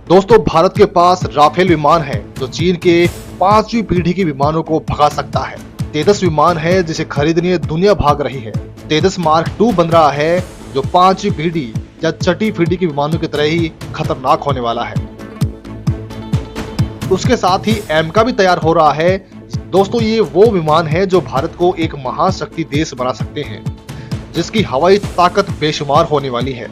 दोस्तों, भारत के पास राफेल विमान है जो चीन के 5वीं पीढ़ी के विमानों को भगा सकता है। तेजस विमान है जिसे खरीदने दुनिया भाग रही है। तेजस मार्क 2 बन रहा है जो 5वीं पीढ़ी या 6ठी पीढ़ी के विमानों की तरह ही खतरनाक होने वाला है। उसके साथ ही एमका भी तैयार हो रहा है। दोस्तों, ये वो विमान है जो भारत को एक महाशक्ति देश बना सकते हैं, जिसकी हवाई ताकत बेशुमार होने वाली है।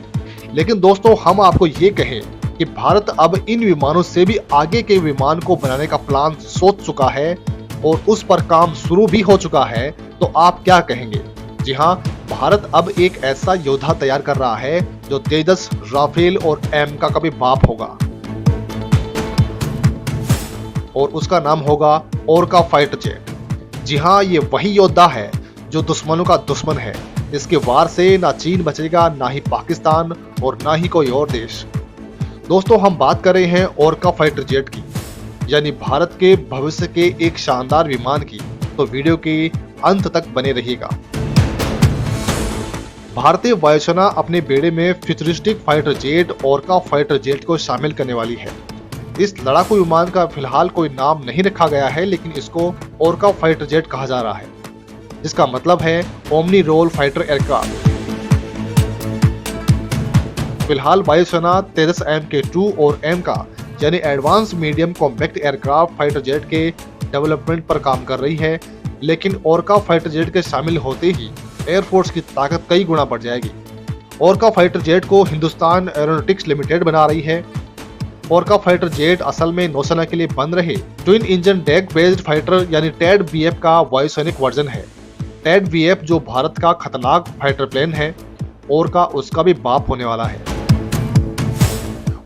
लेकिन दोस्तों, हम आपको ये कहें कि भारत अब इन विमानों से भी आगे के विमान को बनाने का प्लान सोच चुका है और उस पर काम शुरू भी हो चुका है, तो आप क्या कहेंगे? जी हाँ, भारत अब एक ऐसा योद्धा तैयार कर रहा है जो तेजस, राफेल और एमका का भी बाप होगा और उसका नाम होगा ओरका फाइटर जेट। जी हाँ, ये वही योद्धा है जो दुश्मनों का दुश्मन है। इसके वार से ना चीन बचेगा, ना ही पाकिस्तान और ना ही कोई और देश। दोस्तों, हम बात कर रहे हैं ओरका फाइटर जेट की, यानी भारत के भविष्य के एक शानदार विमान की। तो वीडियो के अंत तक बने रहिएगा। भारतीय वायुसेना अपने बेड़े में futuristic fighter jet ओरका fighter jet को शामिल करने वाली है। इस लड़ाकू विमान का फिलहाल कोई नाम नहीं रखा गया है, लेकिन इसको ओरका फाइटर जेट कहा जा रहा है, जिसका मतलब है ओमनी रोल फाइटर एयरक्राफ्ट। फिलहाल वायुसेना तेजस MK2 और एमका यानी advance medium compact aircraft fighter jet के डेवलपमेंट पर काम कर रही है, लेकिन ओरका फाइटर जेट के शामिल होते ही एयरफोर्स की ताकत कई गुना बढ़ जाएगी। ओरका फाइटर जेट को हिंदुस्तान एरोनॉटिक्स लिमिटेड बना रही है। ओरका फाइटर जेट असल में नौसेना के लिए बन रहे twin engine deck based fighter यानी टैड BF का वायुसैनिक वर्जन है। टैड BF जो भारत का खतरनाक फाइटर प्लेन है, ओरका उसका भी बाप होने वाला है।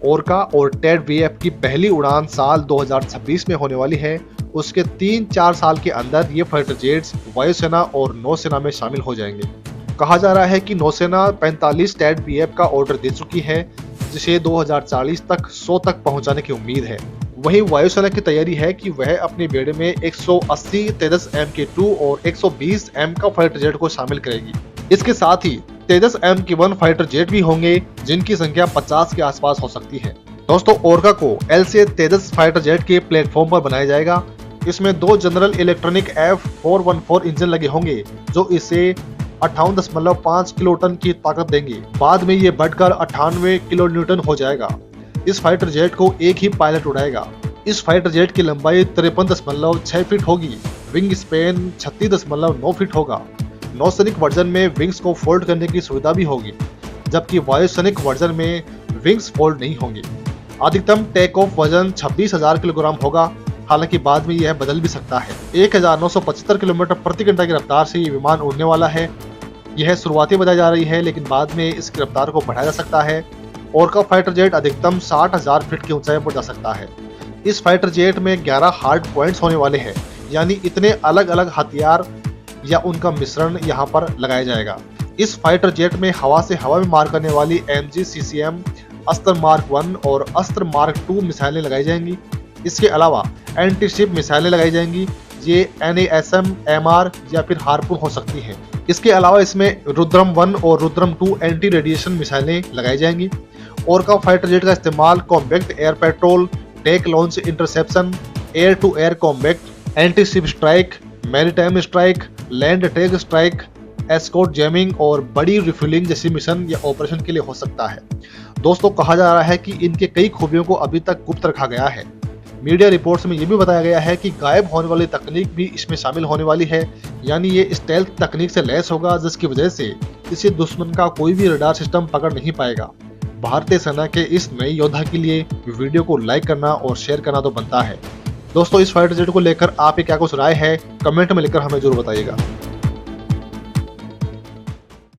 ओरका और टैड BF की पहली उड़ान साल 2026 में होने वाली है। उसके 3-4 साल के अंदर ये फाइटर जेट्स वायुसेना और नौसेना में शामिल हो जाएंगे। कहा जा रहा है कि नौसेना 45 टैड BF का ऑर्डर दे चुकी है, जिसे 2040 तक 100 तक पहुंचाने की उम्मीद है। वहीं वायुसेना की तैयारी है कि वह अपने बेड़े में 180 तेजस MK2 और 120 एमका फाइटर जेट को शामिल करेगी। इसके साथ ही तेजस MK1 फाइटर जेट भी होंगे, जिनकी संख्या 50 के आसपास हो सकती है। दोस्तों, ओरका को एल से तेजस फाइटर जेट के प्लेटफॉर्म पर बनाया जाएगा। इसमें 2 जनरल इलेक्ट्रॉनिक F414 इंजन लगे होंगे, जो इसे 58.5 किलोटन की ताकत देंगे। बाद में ये बढ़कर 98 किलो न्यूटन हो जाएगा। इस फाइटर जेट को एक ही पायलट उड़ाएगा। इस फाइटर जेट की लंबाई 53.6 फीट होगी। विंग स्पेन 36.9 फीट होगा। नौसैनिक वर्जन में विंग्स को फोल्ड करने की सुविधा भी होगी, जबकि वायुसैनिक वर्जन में विंग्स फोल्ड नहीं होंगी। अधिकतम टेक ऑफ वजन 26,000 किलोग्राम होगा, हालांकि बाद में यह बदल भी सकता है। 1975 किलोमीटर प्रति घंटा की रफ्तार से ये विमान उड़ने वाला है। यह शुरुआती बताई जा रही है, लेकिन बाद में इस रफ्तार को बढ़ाया जा सकता है। ओरका फाइटर जेट अधिकतम 60,000 फीट की ऊंचाई पर जा सकता है। इस फाइटर जेट में 11 हार्ड पॉइंट्स होने वाले हैं, यानी इतने अलग अलग हथियार या उनका मिश्रण यहाँ पर लगाया जाएगा। इस फाइटर जेट में हवा से हवा में मार करने वाली MG-CCM, अस्त्र मार्क 1 और अस्त्र मार्क 2 मिसाइलें लगाई जाएंगी। इसके अलावा एंटी शिप मिसाइलें लगाई जाएंगी। ये NASM, MR या फिर हार्पून हो सकती हैं। इसके अलावा इसमें रुद्रम 1 और रुद्रम 2 एंटी रेडिएशन मिसाइलें लगाई जाएंगी। ओरका फाइटर जेट का इस्तेमाल compact air patrol, deck launch interception, air to air combat, anti ship strike, maritime strike, land attack strike, escort jamming और बड़ी रिफ्यूलिंग जैसी मिशन या ऑपरेशन के लिए हो सकता है। दोस्तों, कहा जा रहा है कि इनके कई खूबियों को अभी तक गुप्त रखा गया है। मीडिया रिपोर्ट्स में यह भी बताया गया है कि गायब होने वाली तकनीक भी इसमें शामिल होने वाली है, यानी ये स्टेल्थ तकनीक से लैस होगा, जिसकी वजह से इसे दुश्मन का कोई भी रडार सिस्टम पकड़ नहीं पाएगा। भारतीय सेना के इस नए योद्धा के लिए वीडियो को लाइक करना और शेयर करना तो बनता है। दोस्तों, इस फाइटर जेट को लेकर आपकी क्या कुछ राय है, कमेंट में लिखकर हमें जरूर बताइएगा।